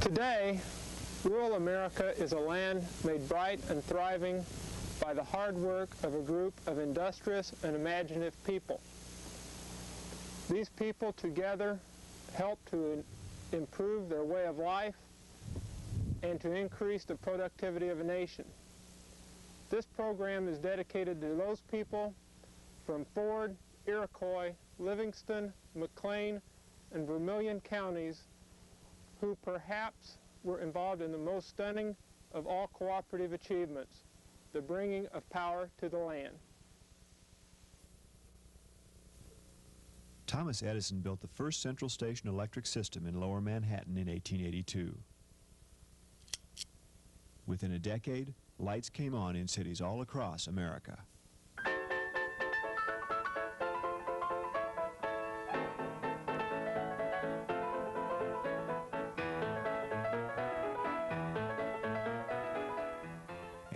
Today, rural America is a land made bright and thriving by the hard work of a group of industrious and imaginative people. These people together help to improve their way of life and to increase the productivity of a nation. This program is dedicated to those people from Ford, Iroquois, Livingston, McLean, and Vermilion counties who perhaps were involved in the most stunning of all cooperative achievements, the bringing of power to the land. Thomas Edison built the first central station electric system in Lower Manhattan in 1882. Within a decade, lights came on in cities all across America.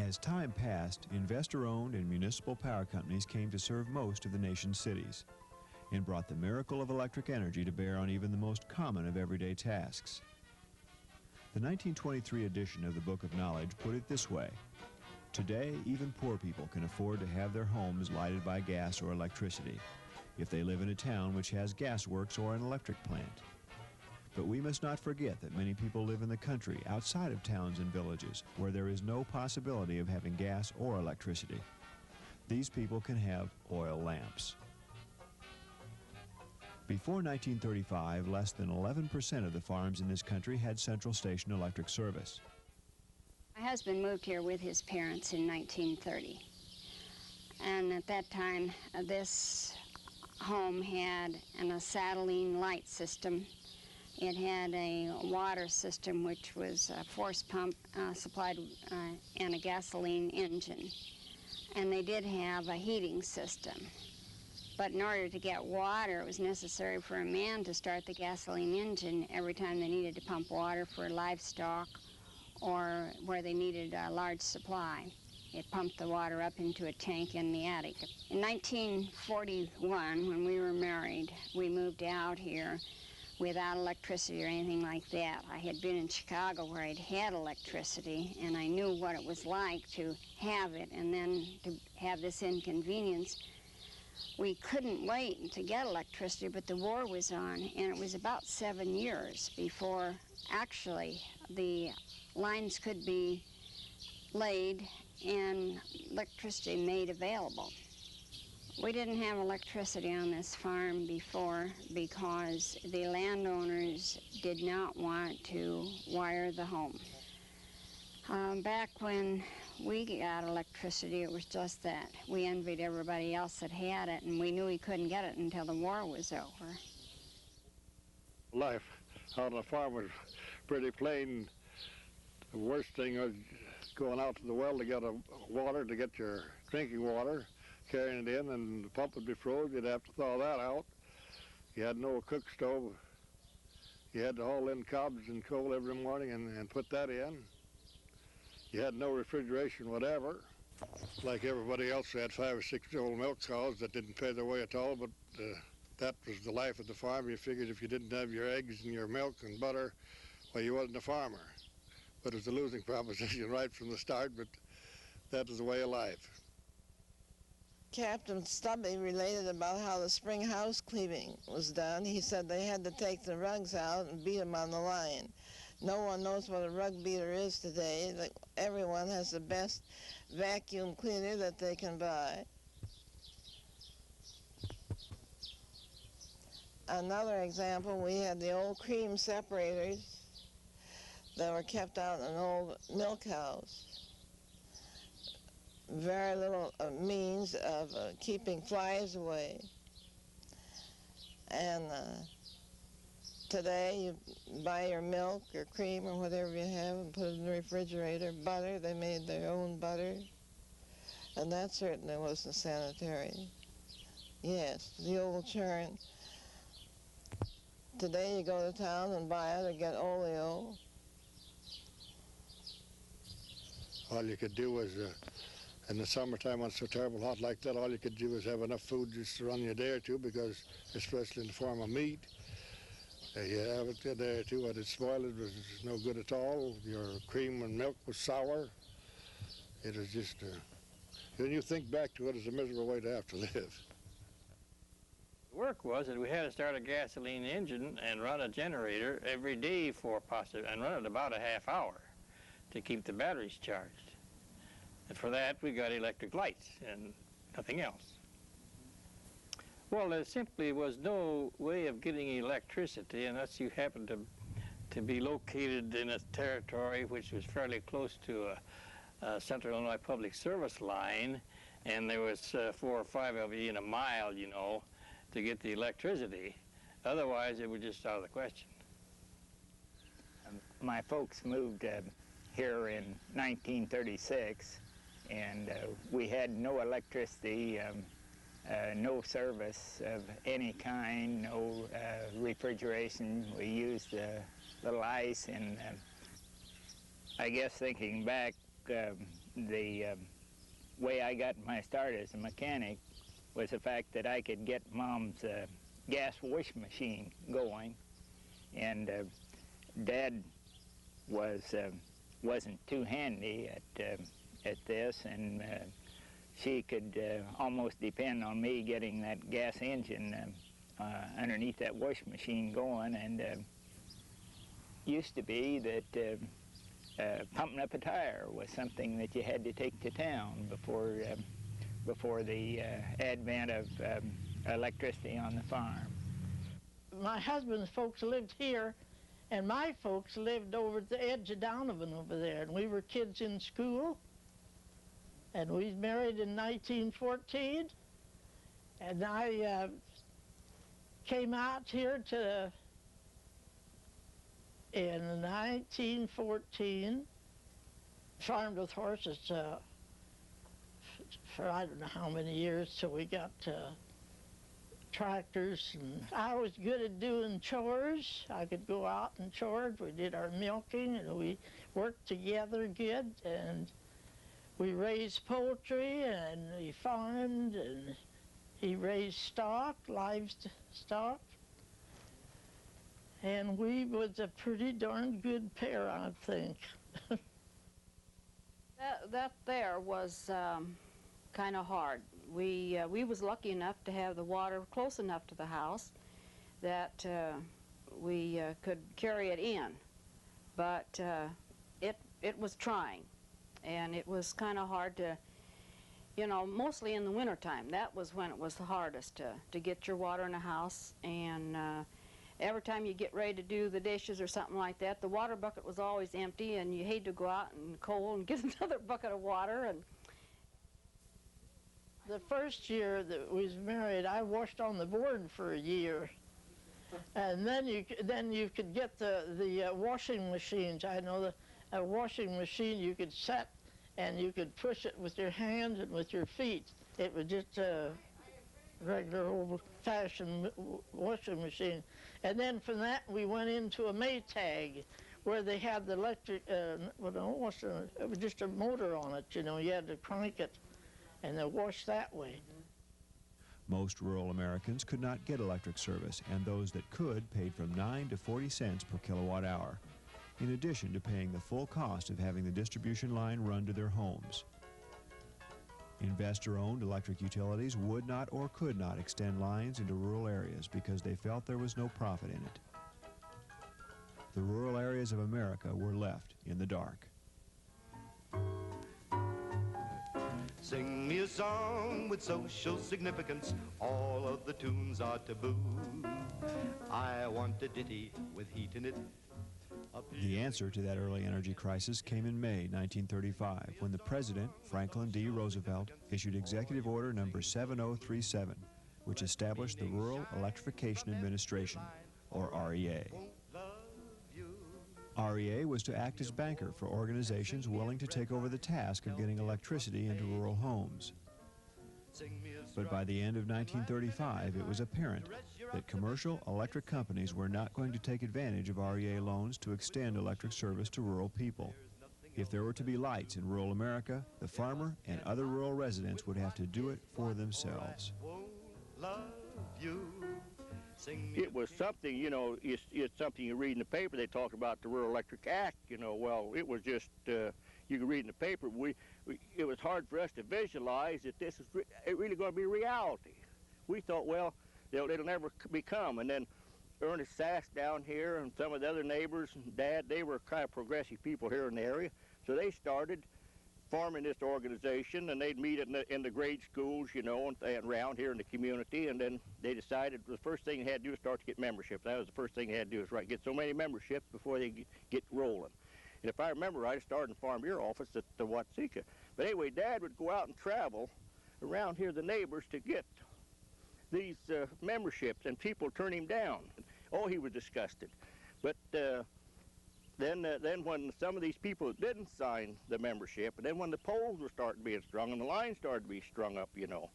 As time passed, investor-owned and municipal power companies came to serve most of the nation's cities and brought the miracle of electric energy to bear on even the most common of everyday tasks. The 1923 edition of the Book of Knowledge put it this way: today, even poor people can afford to have their homes lighted by gas or electricity if they live in a town which has gas works or an electric plant. But we must not forget that many people live in the country outside of towns and villages where there is no possibility of having gas or electricity. These people can have oil lamps. Before 1935, less than 11% of the farms in this country had central station electric service. My husband moved here with his parents in 1930. And at that time, this home had an acetylene light system. It had a water system, which was a force pump supplied and a gasoline engine. And they did have a heating system. But in order to get water, it was necessary for a man to start the gasoline engine every time they needed to pump water for livestock or where they needed a large supply. It pumped the water up into a tank in the attic. In 1941, when we were married, we moved out here without electricity or anything like that. I had been in Chicago where I'd had electricity, and I knew what it was like to have it and then to have this inconvenience. We couldn't wait to get electricity, but the war was on, and it was about 7 years before actually the lines could be laid and electricity made available. We didn't have electricity on this farm before because the landowners did not want to wire the home. Back when we got electricity, it was just that. We envied everybody else that had it, and we knew we couldn't get it until the war was over. Life on the farm was pretty plain. The worst thing was going out to the well to get water, to get your drinking water, carrying it in, and the pump would be froze. You'd have to thaw that out. You had no cook stove. You had to haul in cobs and coal every morning and put that in. You had no refrigeration whatever. Like everybody else, they had 5 or 6 old milk cows that didn't pay their way at all, but that was the life of the farm. You figured if you didn't have your eggs and your milk and butter, well, you wasn't a farmer. But it was a losing proposition right from the start, but that was the way of life. Captain Stubby related about how the spring house cleaning was done. He said they had to take the rugs out and beat them on the line. No one knows what a rug beater is today. Everyone has the best vacuum cleaner that they can buy. Another example, we had the old cream separators that were kept out in old milk house. Very little means of keeping flies away. And today you buy your milk or cream or whatever you have and put it in the refrigerator. Butter, they made their own butter. And that certainly wasn't sanitary. Yes, the old churn. Today you go to town and buy it or get oleo. All you could do was in the summertime when it's so terrible hot like that, all you could do was have enough food just to run you a day or two, because especially in the form of meat, Yeah, but there too, what it spoiled it was no good at all. Your cream and milk was sour. It was just, when you think back to it, it's a miserable way to have to live. The work was that we had to start a gasoline engine and run a generator every day and run it about a half hour to keep the batteries charged. And for that, we got electric lights and nothing else. Well, there simply was no way of getting electricity unless you happened to be located in a territory which was fairly close to a Central Illinois Public Service line, and there was 4 or 5 of you in a mile, you know, to get the electricity. Otherwise, it was just out of the question. My folks moved here in 1936, and we had no electricity, no service of any kind, no refrigeration. We used little ice, and I guess thinking back, the way I got my start as a mechanic was the fact that I could get Mom's gas wash machine going, and Dad wasn't too handy at this, and she could almost depend on me getting that gas engine underneath that wash machine going. And used to be that pumping up a tire was something that you had to take to town before the advent of electricity on the farm. My husband's folks lived here, and my folks lived over at the edge of Donovan over there, and we were kids in school. And we married in 1914, and I came out here in 1914, farmed with horses for I don't know how many years till we got tractors. And I was good at doing chores. I could go out and chores. We did our milking, and we worked together good, and we raised poultry, and we farmed, and he raised stock, livestock. And we was a pretty darn good pair, I think. That there was kind of hard. We was lucky enough to have the water close enough to the house that we could carry it in, but it was trying. And it was kind of hard to, you know, mostly in the wintertime. That was when it was the hardest to get your water in the house. And every time you get ready to do the dishes or something like that, the water bucket was always empty, and you had to go out in the cold and get another bucket of water. And the first year that we was married, I washed on the board for a year. And then you could get the washing machines. I know a washing machine you could set, and you could push it with your hands and with your feet. It was just a regular old-fashioned washing machine. And then from that we went into a Maytag, where they had the electric, it was just a motor on it, you know. You had to crank it, and they washed that way. Most rural Americans could not get electric service, and those that could paid from 9 to 40 cents per kilowatt hour, in addition to paying the full cost of having the distribution line run to their homes. Investor-owned electric utilities would not or could not extend lines into rural areas because they felt there was no profit in it. The rural areas of America were left in the dark. Sing me a song with social significance. All of the tunes are taboo. I want a ditty with heat in it. The answer to that early energy crisis came in May 1935, when the President, Franklin D. Roosevelt, issued Executive Order number 7037, which established the Rural Electrification Administration, or REA. REA was to act as banker for organizations willing to take over the task of getting electricity into rural homes. But by the end of 1935, it was apparent that commercial electric companies were not going to take advantage of REA loans to extend electric service to rural people. If there were to be lights in rural America, the farmer and other rural residents would have to do it for themselves. It was something, you know, it's something you read in the paper. They talk about the Rural Electric Act, you know. Well, it was just, you could read in the paper. It was hard for us to visualize that this is really going to be reality. We thought, well, it'll never become. And then Ernest Sass down here and some of the other neighbors and Dad, they were kind of progressive people here in the area. So they started forming this organization, and they'd meet in the grade schools, you know, and around here in the community. And then they decided the first thing they had to do was start to get membership. That was the first thing they had to do, is get so many memberships before they get rolling. And if I remember right, it started in the Farm Bureau office at the Watsika. But anyway, Dad would go out and travel around here, the neighbors, to get these memberships, and people turn him down. Oh, he was disgusted. But then when some of these people didn't sign the membership, and then when the poles were starting being strung and the lines started to be strung up, you know,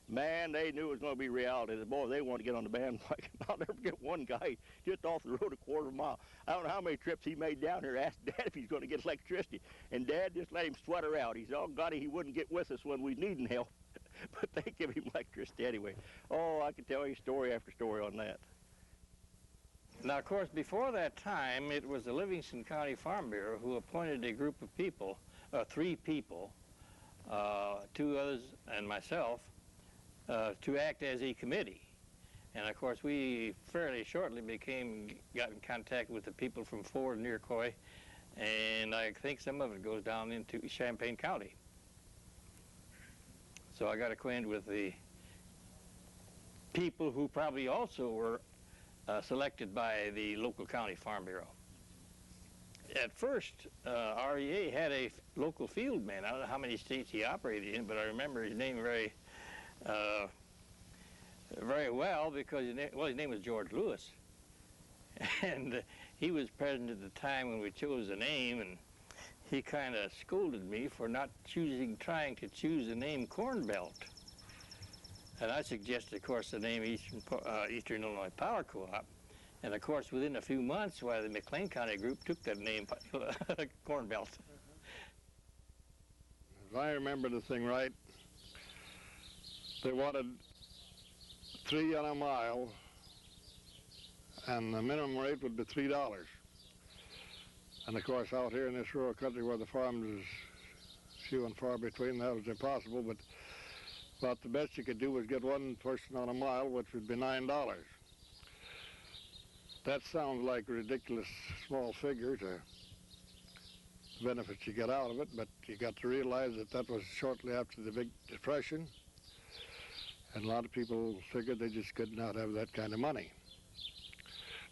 man, they knew it was going to be reality. Boy, they wanted to get on the bandwagon. I'll never forget one guy just off the road a quarter mile. I don't know how many trips he made down here, asked Dad if he's going to get electricity. And Dad just let him sweat her out. He said, oh, God, he wouldn't get with us when we needed help. But they give him electricity anyway. Oh, I could tell you story after story on that. Now, of course, before that time, it was the Livingston County Farm Bureau who appointed a group of people, 3 people, 2 others and myself, to act as a committee. And of course, we fairly shortly got in contact with the people from Ford and Iroquois, and I think some of it goes down into Champaign County. So I got acquainted with the people who probably also were selected by the local county farm bureau. At first, REA had a local field man. I don't know how many states he operated in, but I remember his name very well, because his name was George Lewis. And he was present at the time when we chose the name, and he kind of scolded me for not trying to choose the name Corn Belt. And I suggested, of course, the name Eastern Illinois Power Co-op. And of course, within a few months, the McLean County group took that name, Corn Belt. If I remember the thing right, they wanted 3 on a mile, and the minimum rate would be $3. And of course, out here in this rural country where the farms is few and far between, that was impossible. But about the best you could do was get 1 person on a mile, which would be $9. That sounds like a ridiculous small figure to the benefits you get out of it, but you got to realize that that was shortly after the Big Depression, and a lot of people figured they just could not have that kind of money.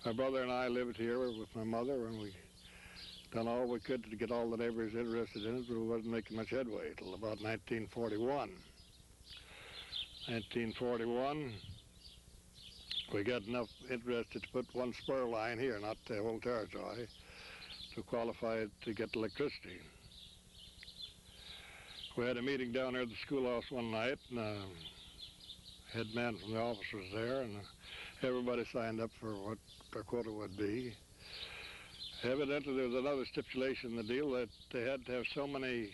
My brother and I lived here with my mother, and we done all we could to get all the neighbors interested in it, but we wasn't making much headway till about 1941. 1941, we got enough interested to put 1 spur line here, not the whole territory, to qualify to get electricity. We had a meeting down there at the schoolhouse one night, and the head man from the office was there, and everybody signed up for what their quota would be. Evidently, there was another stipulation in the deal that they had to have so many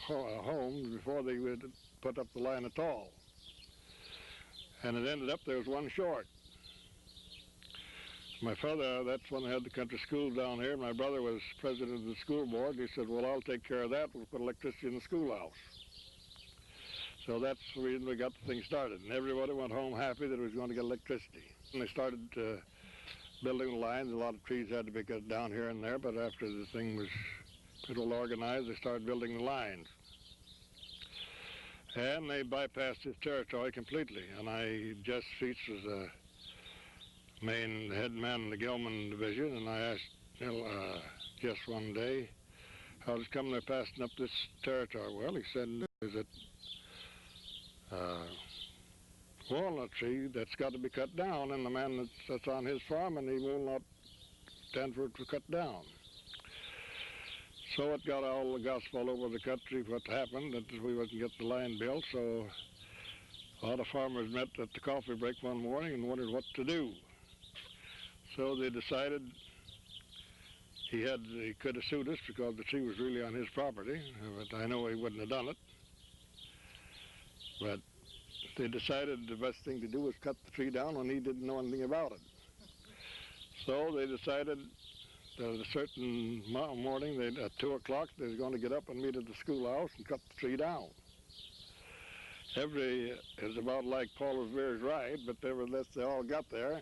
homes before they would put up the line at all. And it ended up there was 1 short. My father, that's when they had the country schools down here. My brother was president of the school board. He said, well, I'll take care of that. We'll put electricity in the schoolhouse. So that's the reason we got the thing started. And everybody went home happy that it was going to get electricity. And they started building the lines. A lot of trees had to be cut down here and there, but after the thing was pretty well organized, they started building the lines. And they bypassed his territory completely. And Jess Feets was the main head man in the Gilman division, and I asked Jess one day, how does it come they're passing up this territory? Well, he said, is it walnut tree that's got to be cut down, and the man that's on his farm, and he will not stand for it to cut down. So it got all the gospel all over the country what happened, that we wasn't getting the line built, so a lot of farmers met at the coffee break one morning and wondered what to do. So they decided he could have sued us because the tree was really on his property, but I know he wouldn't have done it. But they decided the best thing to do was cut the tree down when he didn't know anything about it. So they decided that at a certain morning, at 2 o'clock, they were going to get up and meet at the schoolhouse and cut the tree down. It was about like Paul Revere's ride, but nevertheless, they all got there.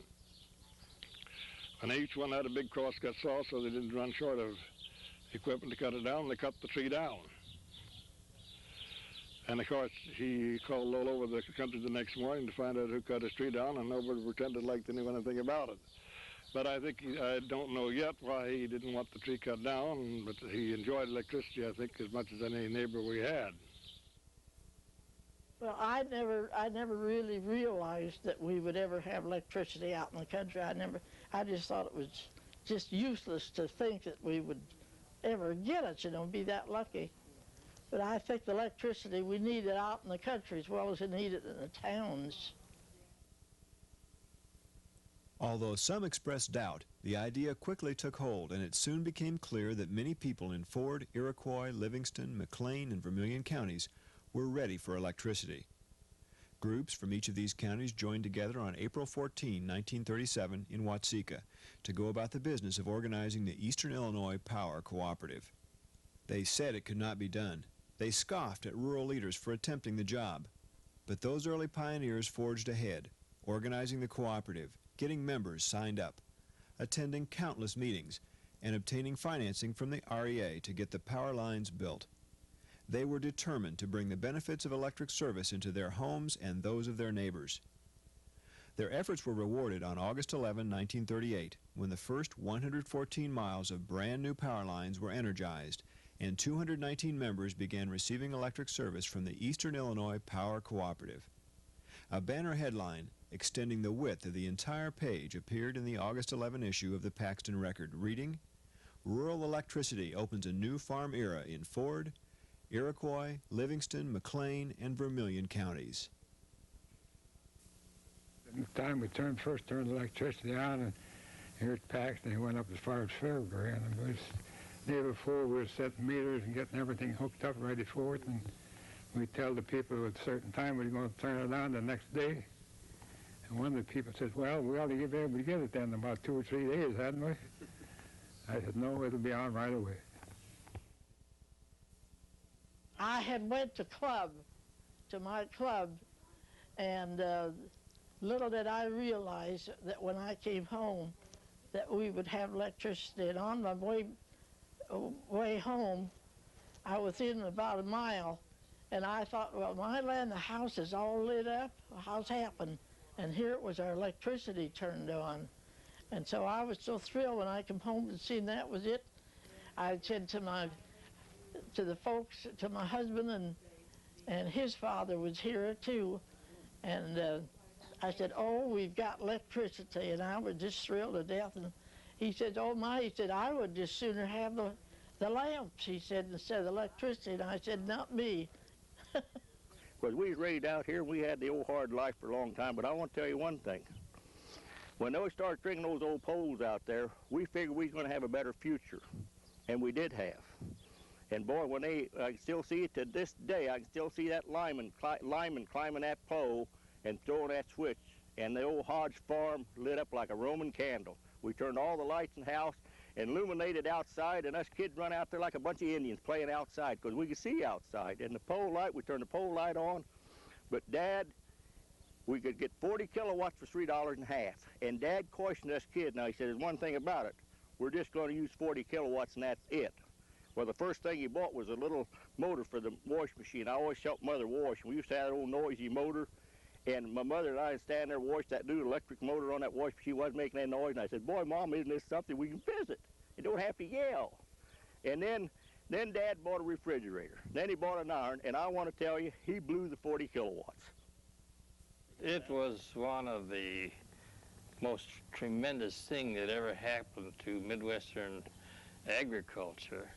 And each one had a big crosscut saw, so they didn't run short of equipment to cut it down. They cut the tree down. And of course, he called all over the country the next morning to find out who cut his tree down, and nobody pretended like they knew anything about it. But I think I don't know yet why he didn't want the tree cut down, but he enjoyed electricity, I think, as much as any neighbor we had. Well, I never really realized that we would ever have electricity out in the country. I just thought it was just useless to think that we would ever get it, you know, be that lucky. But I think the electricity we need it out in the country as well as we need it in the towns. Although some expressed doubt, the idea quickly took hold, and it soon became clear that many people in Ford, Iroquois, Livingston, McLean, and Vermilion counties were ready for electricity. Groups from each of these counties joined together on April 14, 1937, in Watseka to go about the business of organizing the Eastern Illinois Power Cooperative. They said it could not be done. They scoffed at rural leaders for attempting the job. But those early pioneers forged ahead, organizing the cooperative, getting members signed up, attending countless meetings, and obtaining financing from the REA to get the power lines built. They were determined to bring the benefits of electric service into their homes and those of their neighbors. Their efforts were rewarded on August 11, 1938, when the first 114 miles of brand new power lines were energized, and 219 members began receiving electric service from the Eastern Illinois Power Cooperative. A banner headline extending the width of the entire page appeared in the August 11 issue of the Paxton Record, reading, "Rural electricity opens a new farm era in Ford, Iroquois, Livingston, McLean, and Vermilion counties." At the time we first turned the electricity on, and here at Paxton, it went up as far as February, and it was the day before we were setting meters and getting everything hooked up ready for it, and we'd tell the people at a certain time we were going to turn it on the next day. And one of the people said, "Well, we ought to be able to get it then in about 2 or 3 days, hadn't we?" I said, "No, it'll be on right away." I had went to my club, and little did I realize that when I came home that we would have electricity. And on my way home, I was in about a mile, and I thought, well, my land, the house is all lit up. How's happened? And here it was, our electricity turned on. And so I was so thrilled when I come home and seen that was it. I said to the folks, to my husband, and his father was here too, and I said, "Oh, we've got electricity," and I was just thrilled to death. And he said, "Oh my," he said, "I would just sooner have the lamps," he said, "instead of electricity." And I said, "Not me." Because we was raised out here, we had the old hard life for a long time, but I want to tell you one thing. When they started stringing those old poles out there, we figured we was going to have a better future, and we did have. And boy, when I can still see it to this day, I can still see that lineman climbing that pole and throwing that switch, and the old Hodge farm lit up like a Roman candle. We turned all the lights in the house and illuminated outside, and us kids run out there like a bunch of Indians playing outside because we could see outside. And the pole light, we turned the pole light on, but Dad, we could get 40 kilowatts for $3.50. And Dad cautioned us kids. Now, he said, "There's one thing about it. We're just going to use 40 kilowatts, and that's it." Well, the first thing he bought was a little motor for the wash machine. I always helped Mother wash. We used to have that old noisy motor, and my mother and I would stand there and wash that new electric motor on that wash machine. Wasn't making that noise, and I said, "Boy, Mom, isn't this something we can visit? You don't have to yell." And then Dad bought a refrigerator. Then he bought an iron, and I want to tell you, he blew the 40 kilowatts. It was one of the most tremendous thing that ever happened to Midwestern agriculture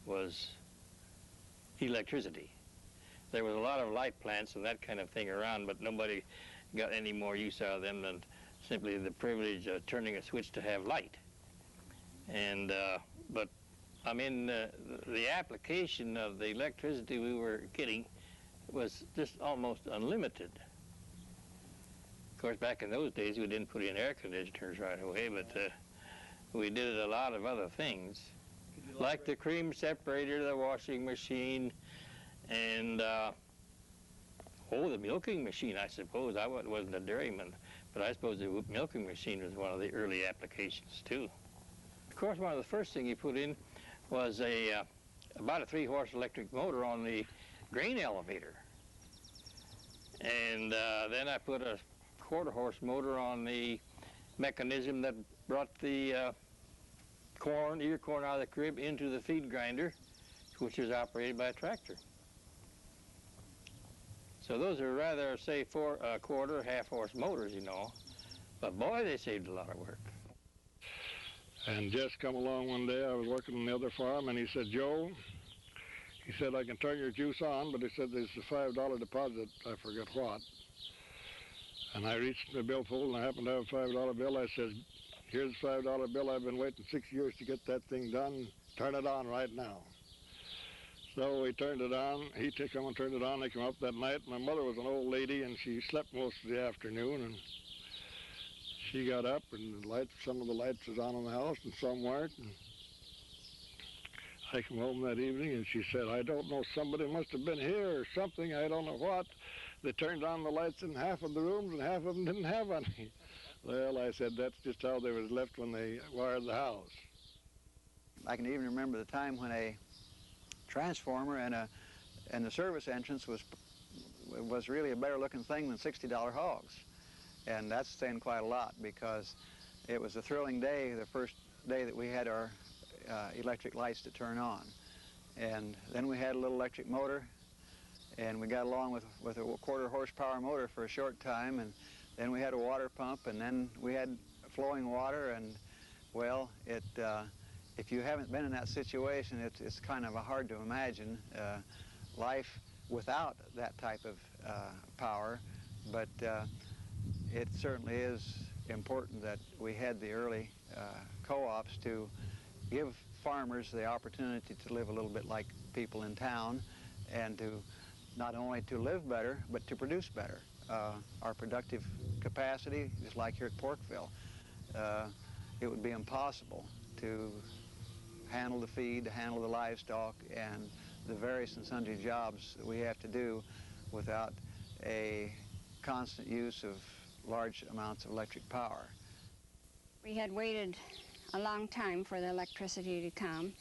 was electricity. There was a lot of light plants and that kind of thing around, but nobody got any more use out of them than simply the privilege of turning a switch to have light. And but I mean, the application of the electricity we were getting was just almost unlimited. course, back in those days, we didn't put in air conditioners right away, but we did a lot of other things, like the cream separator, the washing machine, and the milking machine, I suppose. I wasn't a dairyman, but I suppose the milking machine was one of the early applications, too. Of course, one of the first things he put in was about a 3-horse electric motor on the grain elevator. And then I put a 1/4-horse motor on the mechanism that brought the ear corn out of the crib into the feed grinder, which is operated by a tractor. So those are rather, say, 1/4, 1/2-horse motors, you know. But boy, they saved a lot of work. And Jess come along one day, I was working on the other farm, and he said, Joe, he said, I can turn your juice on, but he said there's a $5 deposit, I forget what. And I reached the billfold, and I happened to have a $5 bill. I said, here's a $5 bill. I've been waiting 6 years to get that thing done. Turn it on right now. So we turned it on. He come and turned it on. They came up that night. My mother was an old lady, and she slept most of the afternoon. And she got up, and the lights, some of the lights was on in the house, and some weren't. And I came home that evening, and she said, I don't know, somebody must have been here or something. I don't know what. They turned on the lights in half of the rooms, and half of them didn't have any. Well, I said, that's just how they was left when they wired the house. I can even remember the time when a transformer and the service entrance was really a better looking thing than $60 hogs. And that's saying quite a lot, because it was a thrilling day, the first day that we had our electric lights to turn on. And then we had a little electric motor, and we got along with a 1/4 horsepower motor for a short time, and then we had a water pump, and then we had flowing water, and well, if you haven't been in that situation, it's kind of hard to imagine life without that type of power, but it certainly is important that we had the early co-ops to give farmers the opportunity to live a little bit like people in town, and to not only to live better, but to produce better. Our productive capacity, just like here at Porkville, it would be impossible to handle the feed, to handle the livestock, and the various and sundry jobs that we have to do without a constant use of large amounts of electric power. We had waited a long time for the electricity to come,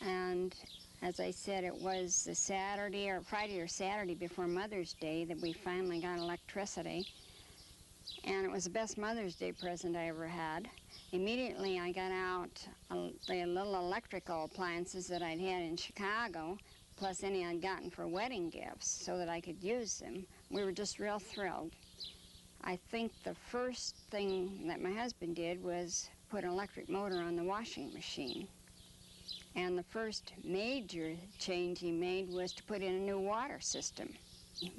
and as I said, it was the Saturday or Friday or Saturday before Mother's Day that we finally got electricity, and it was the best Mother's Day present I ever had. Immediately I got out the little electrical appliances that I'd had in Chicago, plus any I'd gotten for wedding gifts, so that I could use them. We were just real thrilled. I think the first thing that my husband did was put an electric motor on the washing machine. And the first major change he made was to put in a new water system.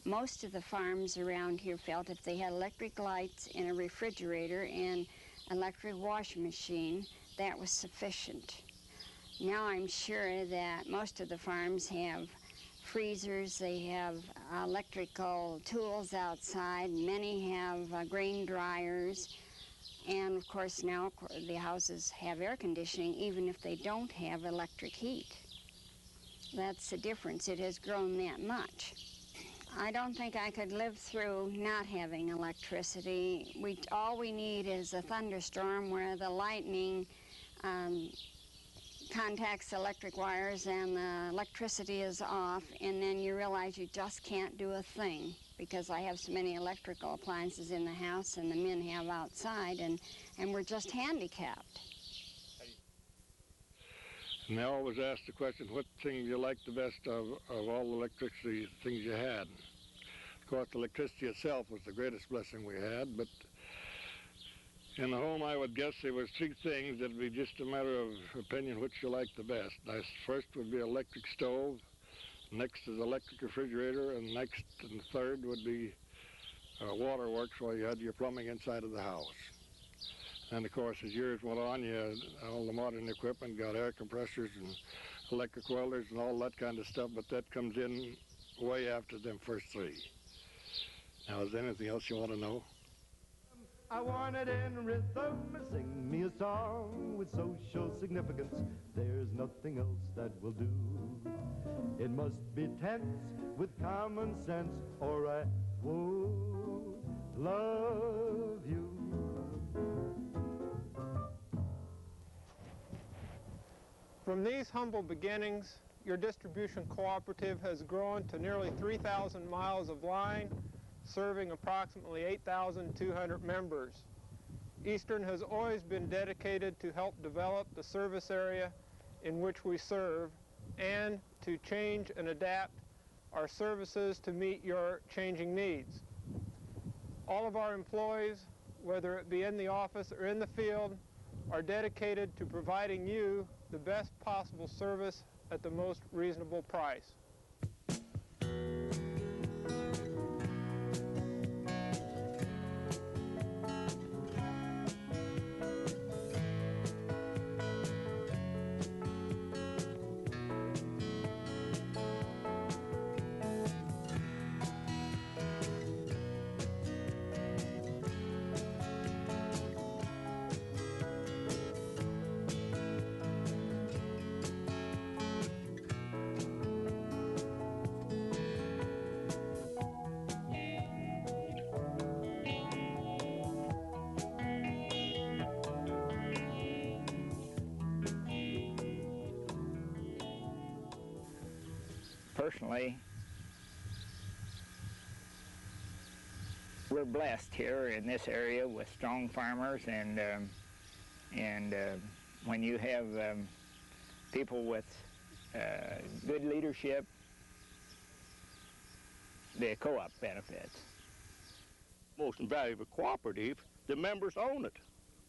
Most of the farms around here felt if they had electric lights and a refrigerator and electric washing machine, that was sufficient. Now I'm sure that most of the farms have freezers, they have electrical tools outside, many have grain dryers, and of course now the houses have air conditioning even if they don't have electric heat. That's the difference. It has grown that much. I don't think I could live through not having electricity. All we need is a thunderstorm where the lightning contacts the electric wires and the electricity is off, and then you realize you just can't do a thing, because I have so many electrical appliances in the house and the men have outside, and we're just handicapped. And they always ask the question, what thing you like the best of all the electricity things you had? Of course, the electricity itself was the greatest blessing we had, but in the home, I would guess there was 3 things that would be just a matter of opinion which you liked the best. First would be electric stove, next is electric refrigerator, and next and third would be waterworks, where you had your plumbing inside of the house. And of course, as years went on, you had all the modern equipment, got air compressors and electric welders and all that kind of stuff, but that comes in way after them first 3. Now, is there anything else you want to know? I want it in rhythm. Sing me a song with social significance. There's nothing else that will do. It must be tense with common sense, or I won't love you. From these humble beginnings, your distribution cooperative has grown to nearly 3,000 miles of line, serving approximately 8,200 members. Eastern has always been dedicated to help develop the service area in which we serve and to change and adapt our services to meet your changing needs. All of our employees, whether it be in the office or in the field, are dedicated to providing you the best possible service at the most reasonable price. Personally, we're blessed here in this area with strong farmers, and when you have people with good leadership, the co-op benefits. Most invaluable cooperative, the members own it.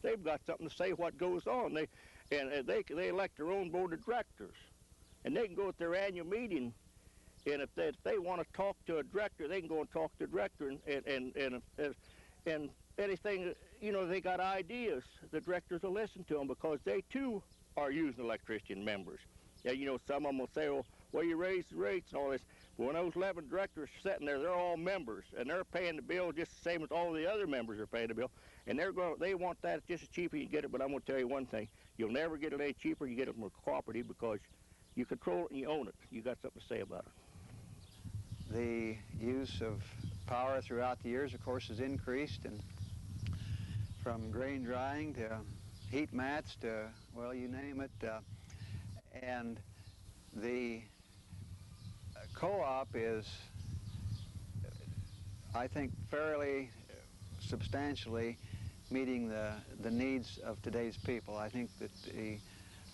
They've got something to say what goes on. They elect their own board of directors, and they can go at their annual meeting. And if they want to talk to a director, they can go and talk to the director, and anything, you know, they got ideas, the directors will listen to them because they too are using electricity and members. Yeah, you know, some of them will say, well, you raise the rates and all this. But when those 11 directors are sitting there, they're all members, and they're paying the bill just the same as all the other members are paying the bill. And they want that just as cheap as you get it. But I'm going to tell you one thing: you'll never get it any cheaper. You get it from a cooperative because you control it and you own it. You got something to say about it. The use of power throughout the years, of course, has increased, and from grain drying to heat mats to, well, you name it. And the co-op is, I think, fairly substantially meeting the needs of today's people. I think that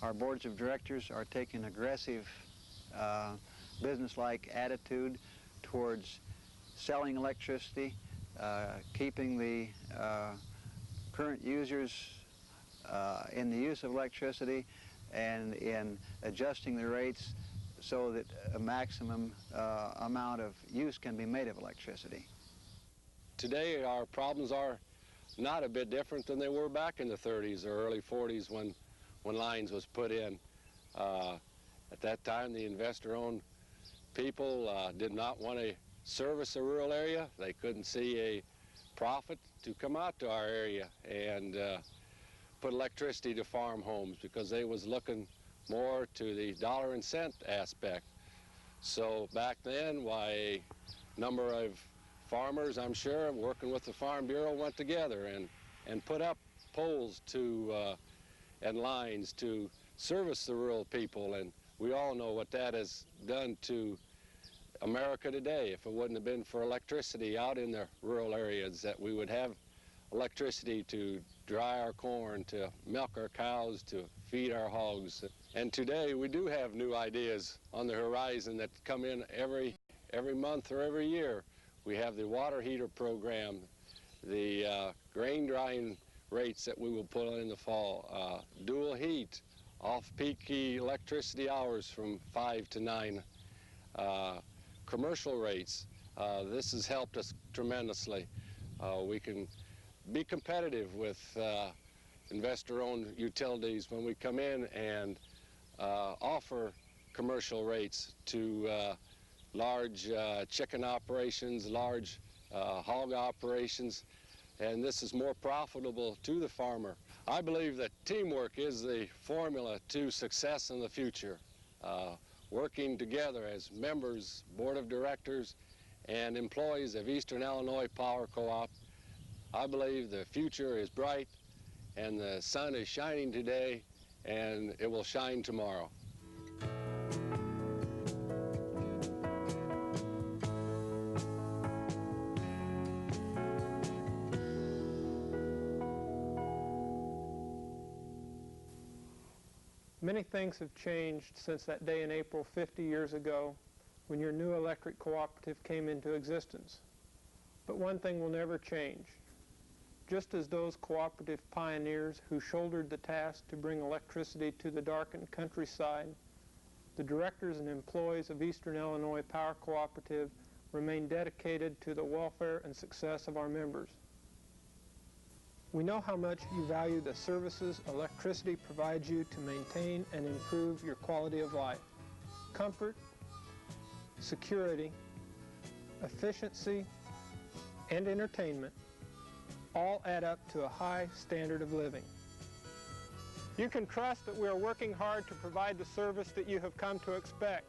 our boards of directors are taking an aggressive, business-like attitude towards selling electricity, keeping the current users in the use of electricity, and in adjusting the rates so that a maximum amount of use can be made of electricity. Today our problems are not a bit different than they were back in the 30s or early 40s when lines was put in. At that time, the investor-owned people did not want to service a rural area. They couldn't see a profit to come out to our area and put electricity to farm homes because they was looking more to the dollar and cent aspect. So back then, why a number of farmers, I'm sure, working with the Farm Bureau, went together and put up poles and lines to service the rural people. And we all know what that has done to America today. If it wouldn't have been for electricity out in the rural areas, that we would have electricity to dry our corn, to milk our cows, to feed our hogs. And today we do have new ideas on the horizon that come in every month or every year. We have the water heater program, the grain drying rates that we will put in the fall, dual heat, off-peak electricity hours from 5 to 9, commercial rates. This has helped us tremendously. We can be competitive with investor-owned utilities when we come in and offer commercial rates to large chicken operations, large hog operations. and this is more profitable to the farmer. I believe that teamwork is the formula to success in the future. Working together as members, board of directors, and employees of Eastern Illinois Power Co-op, I believe the future is bright and the sun is shining today and it will shine tomorrow. Many things have changed since that day in April 50 years ago when your new electric cooperative came into existence. But one thing will never change. Just as those cooperative pioneers who shouldered the task to bring electricity to the darkened countryside, the directors and employees of Eastern Illinois Power Cooperative remain dedicated to the welfare and success of our members. We know how much you value the services electricity provides you to maintain and improve your quality of life. Comfort, security, efficiency, and entertainment all add up to a high standard of living. You can trust that we are working hard to provide the service that you have come to expect.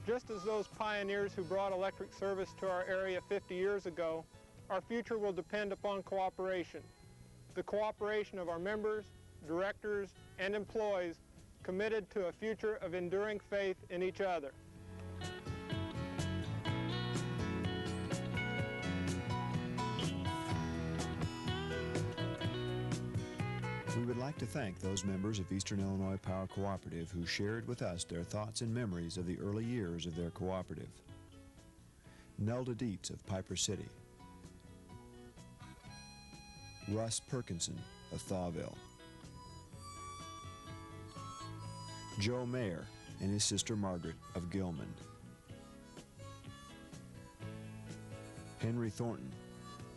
Just as those pioneers who brought electric service to our area 50 years ago, our future will depend upon cooperation. The cooperation of our members, directors, and employees committed to a future of enduring faith in each other. We would like to thank those members of Eastern Illinois Power Cooperative who shared with us their thoughts and memories of the early years of their cooperative. Nelda Dietz of Piper City, Russ Perkinson of Thawville, Joe Mayer and his sister Margaret of Gilman, Henry Thornton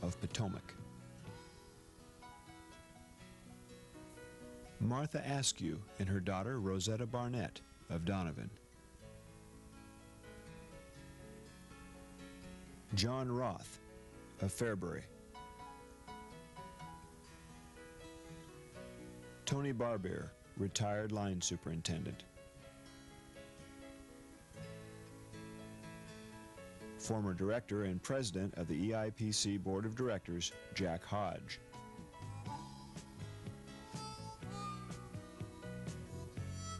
of Potomac, Martha Askew and her daughter Rosetta Barnett of Donovan, John Roth of Fairbury, Tony Barbier, retired line superintendent, former director and president of the EIPC Board of Directors, Jack Hodge,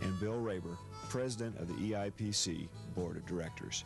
and Bill Raber, president of the EIPC Board of Directors.